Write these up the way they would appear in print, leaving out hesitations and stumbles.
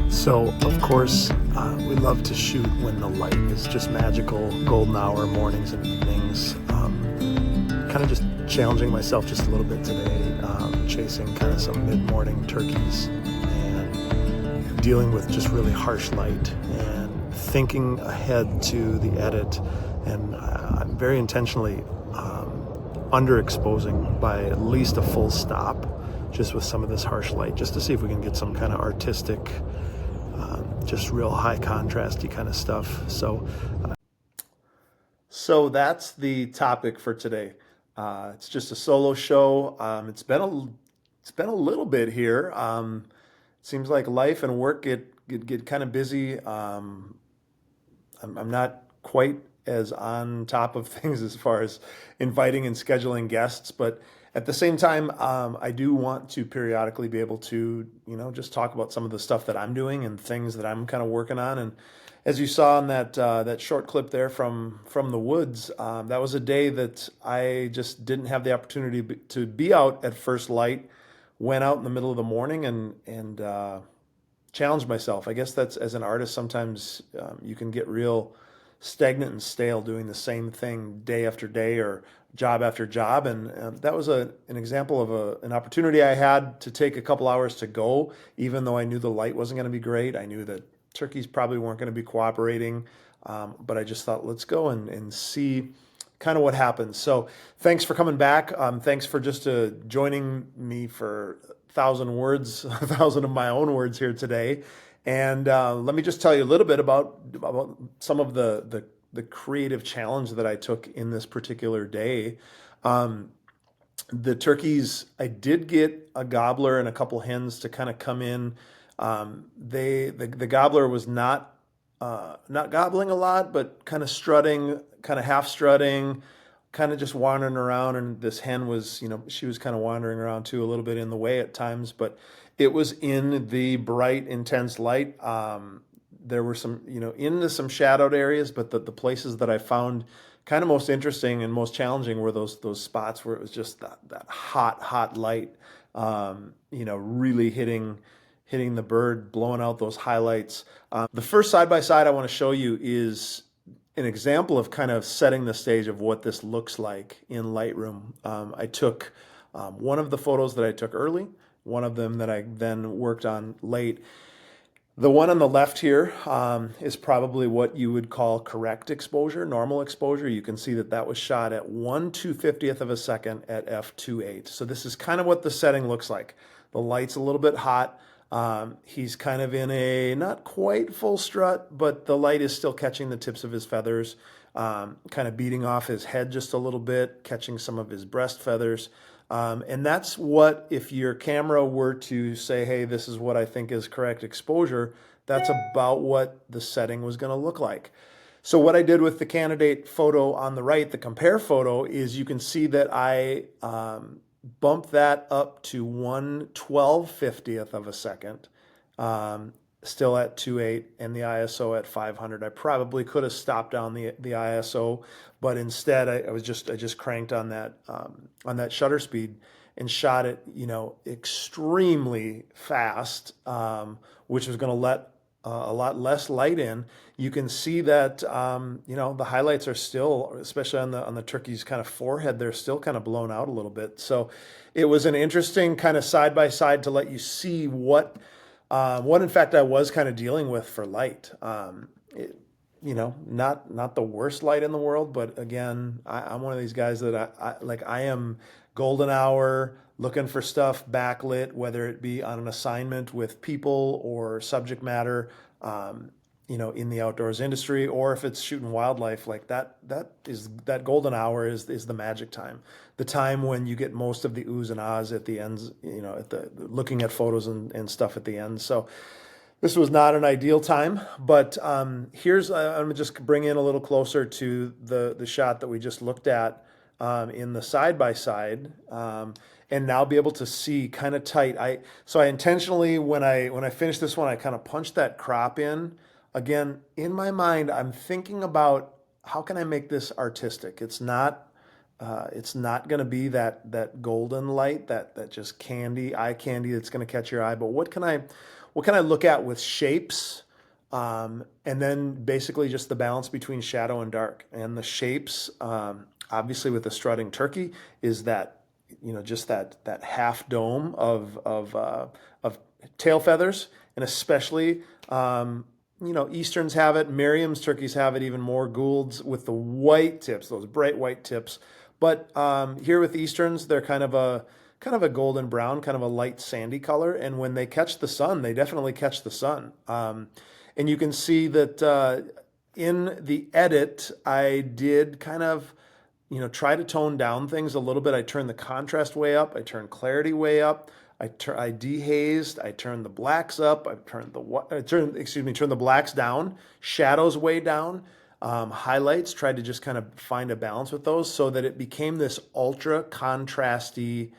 So, of course, we love to shoot when the light is just magical, golden hour, mornings and evenings. Kind of just challenging myself just a little bit today, chasing kind of some mid-morning turkeys and dealing with just really harsh light and thinking ahead to the edit. And I'm very intentionally underexposing by at least a full stop just with some of this harsh light, just to see if we can get some kind of artistic, just real high contrasty kind of stuff. So that's the topic for today. It's just a solo show. It's been a little bit here. It seems like life and work get kind of busy. I'm not quite as on top of things as far as inviting and scheduling guests, but at the same time, I do want to periodically be able to, just talk about some of the stuff that I'm doing and things that I'm kind of working on. And as you saw in that short clip there from the woods, that was a day that I just didn't have the opportunity to be out at first light. Went out in the middle of the morning and challenged myself. I guess that's, as an artist, sometimes you can get real stagnant and stale doing the same thing day after day or job after job. And that was an example of an opportunity I had to take a couple hours to go, even though I knew the light wasn't going to be great. I knew that turkeys probably weren't going to be cooperating, but I just thought, let's go and see kind of what happens. So thanks for coming back. Thanks for just joining me for 1,000 words, 1,000 of my own words here today. And let me just tell you a little bit about some of the creative challenge that I took in this particular day. The turkeys, I did get a gobbler and a couple hens to kind of come in. The gobbler was not gobbling a lot, but kind of strutting, kind of half strutting, kind of just wandering around. And this hen was, she was kind of wandering around too, a little bit in the way at times, but it was in the bright, intense light. There were some, into some shadowed areas, but the places that I found kind of most interesting and most challenging were those spots where it was just that hot light, really hitting the bird, blowing out those highlights. The first side by side I want to show you is an example of kind of setting the stage of what this looks like in Lightroom. I took one of the photos that I took early, one of them that I then worked on late. The one on the left here is probably what you would call correct exposure, normal exposure. You can see that was shot at 1/250th of a second at f2.8. So this is kind of what the setting looks like. The light's a little bit hot. He's kind of in a not quite full strut, but the light is still catching the tips of his feathers, kind of beating off his head just a little bit, catching some of his breast feathers. And that's what, if your camera were to say, hey, this is what I think is correct exposure, that's about what the setting was going to look like. So what I did with the candidate photo on the right, the compare photo, is you can see that I bumped that up to 1/1250th of a second, still at 2.8, and the ISO at 500. I probably could have stopped down the ISO, but instead I just cranked on that shutter speed and shot it, extremely fast, which was going to let a lot less light in. You can see that the highlights are still, especially on the turkey's kind of forehead, they're still kind of blown out a little bit. So it was an interesting kind of side by side to let you see what in fact I was kind of dealing with for light. Not the worst light in the world, but again, I'm one of these guys that I am golden hour, looking for stuff backlit, whether it be on an assignment with people or subject matter, in the outdoors industry, or if it's shooting wildlife, like that that golden hour is the magic time, the time when you get most of the oohs and ahs at the ends, at the looking at photos and stuff at the end. So this was not an ideal time, but here's, I'm gonna just bring in a little closer to the shot that we just looked at in the side by side, and now be able to see kind of tight. So I intentionally, when I finished this one, I kind of punched that crop in. Again, in my mind, I'm thinking about how can I make this artistic. It's not going to be that golden light, that just eye candy that's going to catch your eye. But what can we'll kind of look at with shapes, and then basically just the balance between shadow and dark. And the shapes, obviously with the strutting turkey, is that, just that half dome of tail feathers, and especially, Easterns have it, Merriam's turkeys have it even more, Gould's with the white tips, those bright white tips. But here with Easterns, they're kind of a golden brown, kind of a light sandy color. And when they catch the sun, they definitely catch the sun. And you can see that in the edit, I did kind of, try to tone down things a little bit. I turned the contrast way up. I turned clarity way up. I dehazed. I turned the blacks up. Turned the blacks down. Shadows way down. Highlights. Tried to just kind of find a balance with those so that it became this ultra contrasty,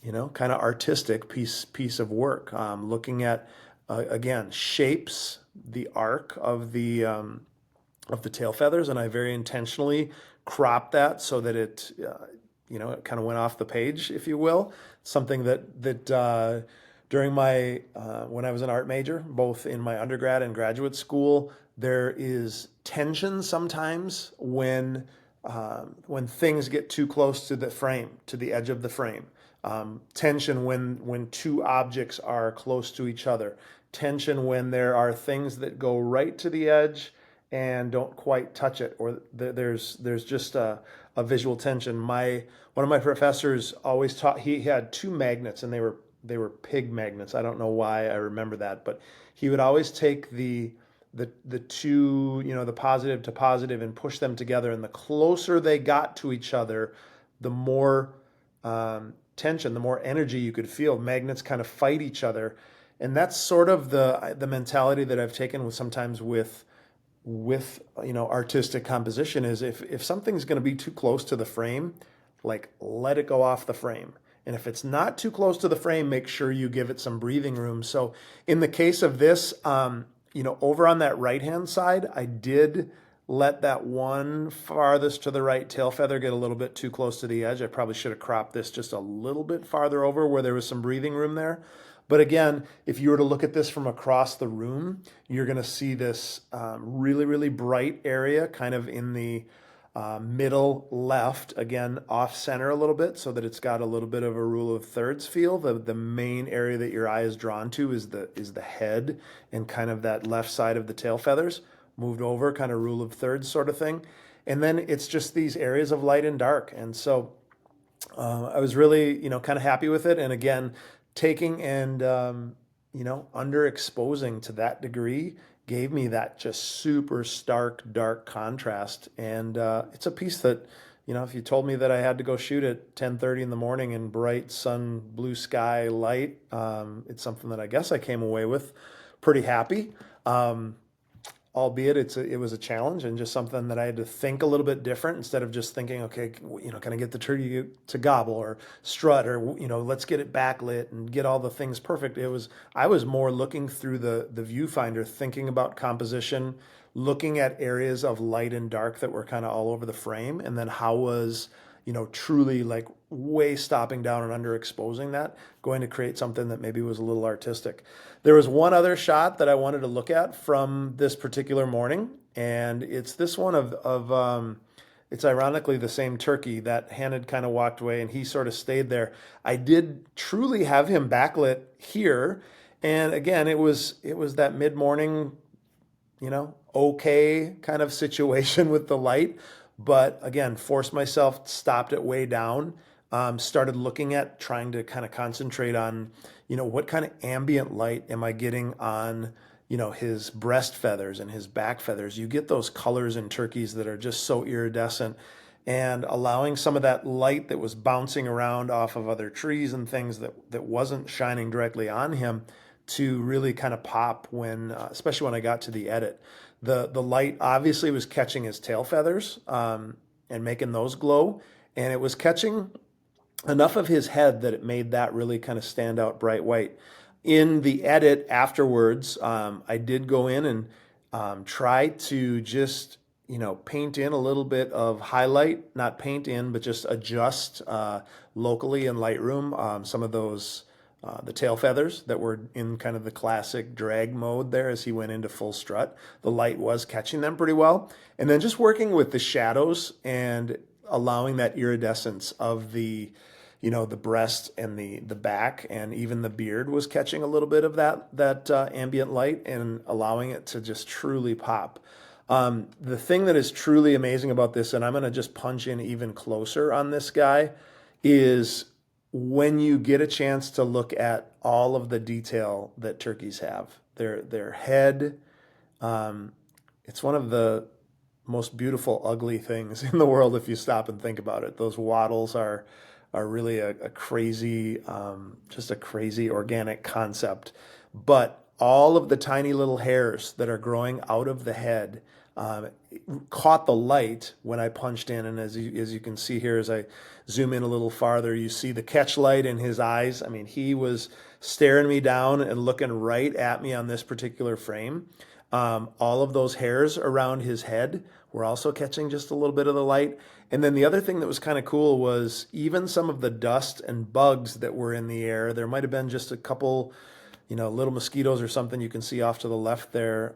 kind of artistic piece of work. Looking at again shapes, the arc of the tail feathers, and I very intentionally cropped that so that it kind of went off the page, if you will. Something that during my when I was an art major, both in my undergrad and graduate school, there is tension sometimes when things get too close to the frame, to the edge of the frame. Tension when two objects are close to each other. Tension when there are things that go right to the edge and don't quite touch it, or there's just a visual tension. One of my professors always taught. He had two magnets, and they were pig magnets. I don't know why I remember that, but he would always take the two, the positive to positive, and push them together. And the closer they got to each other, the more tension, the more energy you could feel. Magnets kind of fight each other, and that's sort of the mentality that I've taken sometimes with artistic composition, is if something's going to be too close to the frame, like, let it go off the frame. And if it's not too close to the frame, make sure you give it some breathing room. So in the case of this, over on that right hand side, I did let that one farthest to the right tail feather get a little bit too close to the edge. I probably should have cropped this just a little bit farther over where there was some breathing room there. But again, if you were to look at this from across the room, you're going to see this really, really bright area kind of in the middle left, again, off center a little bit, so that it's got a little bit of a rule of thirds feel. The main area that your eye is drawn to is the head and kind of that left side of the tail feathers, moved over, kind of rule of thirds sort of thing. And then it's just these areas of light and dark. And so I was really, kind of happy with it. And again, taking and, underexposing to that degree gave me that just super stark, dark contrast. And it's a piece that, if you told me that I had to go shoot at 10:30 in the morning in bright sun, blue sky light, it's something that I guess I came away with pretty happy. Albeit it was a challenge, and just something that I had to think a little bit different, instead of just thinking, okay, can I get the turkey to gobble or strut, or, let's get it backlit and get all the things perfect. I was more looking through the viewfinder, thinking about composition, looking at areas of light and dark that were kind of all over the frame, and then how was, truly, like, way stopping down and underexposing that, going to create something that maybe was a little artistic. There was one other shot that I wanted to look at from this particular morning, and it's this one of it's ironically the same turkey. That hen had kind of walked away, and he sort of stayed there. I did truly have him backlit here, and again, it was that mid-morning, okay kind of situation with the light. But again, forced myself, stopped it way down, started looking at trying to kind of concentrate on, what kind of ambient light am I getting on, his breast feathers and his back feathers. You get those colors in turkeys that are just so iridescent, and allowing some of that light that was bouncing around off of other trees and things that wasn't shining directly on him to really kind of pop when, especially when I got to the edit. The light obviously was catching his tail feathers and making those glow, and it was catching enough of his head that it made that really kind of stand out bright white. In the edit afterwards, I did go in and try to just, paint in a little bit of highlight, not paint in, but just adjust locally in Lightroom some of those the tail feathers that were in kind of the classic drag mode there as he went into full strut. The light was catching them pretty well. And then just working with the shadows and allowing that iridescence of the breast and the back, and even the beard was catching a little bit of that ambient light and allowing it to just truly pop. The thing that is truly amazing about this, and I'm going to just punch in even closer on this guy, is when you get a chance to look at all of the detail that turkeys have. Their head, it's one of the most beautiful, ugly things in the world if you stop and think about it. Those wattles are really a crazy, just a crazy organic concept. But all of the tiny little hairs that are growing out of the head caught the light when I punched in. And as you can see here, as I zoom in a little farther, you see the catch light in his eyes. I mean, he was staring me down and looking right at me on this particular frame. All of those hairs around his head were also catching just a little bit of the light. And then the other thing that was kind of cool was even some of the dust and bugs that were in the air. There might have been just a couple, little mosquitoes or something you can see off to the left there,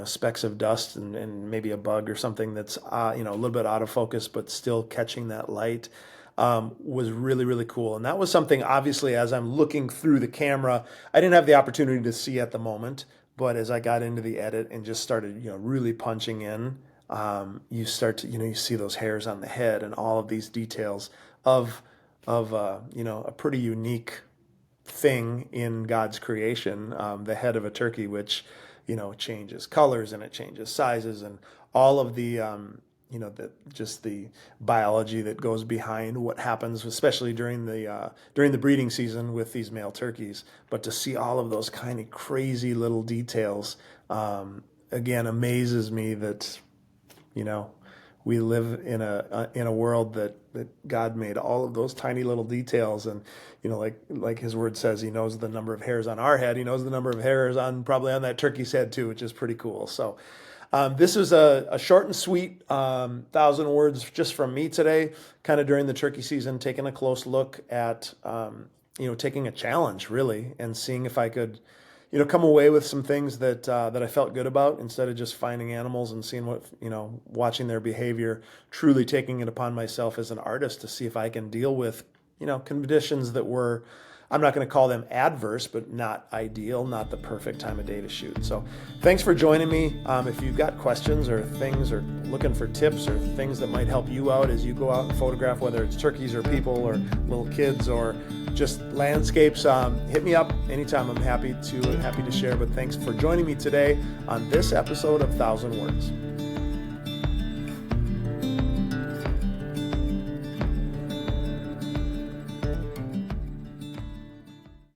specks of dust and maybe a bug or something that's, a little bit out of focus, but still catching that light. Was really, really cool. And that was something, obviously, as I'm looking through the camera, I didn't have the opportunity to see at the moment. But as I got into the edit and just started, really punching in, you start to, you see those hairs on the head and all of these details of a pretty unique thing in God's creation, the head of a turkey, which, changes colors and it changes sizes and all of the, just the biology that goes behind what happens, especially during the breeding season with these male turkeys. But to see all of those kind of crazy little details, again, amazes me that, we live in a world that God made all of those tiny little details, and like His word says, He knows the number of hairs on our head. He knows the number of hairs probably on that turkey's head too, which is pretty cool. So. This is a short and sweet 1,000 words just from me today, kind of during the turkey season, taking a close look at, taking a challenge really and seeing if I could, come away with some things that I felt good about instead of just finding animals and seeing what, watching their behavior, truly taking it upon myself as an artist to see if I can deal with, conditions that were, I'm not going to call them adverse, but not ideal, not the perfect time of day to shoot. So thanks for joining me. If you've got questions or things or looking for tips or things that might help you out as you go out and photograph, whether it's turkeys or people or little kids or just landscapes, hit me up anytime. I'm happy to share. But thanks for joining me today on this episode of 1,000 Words.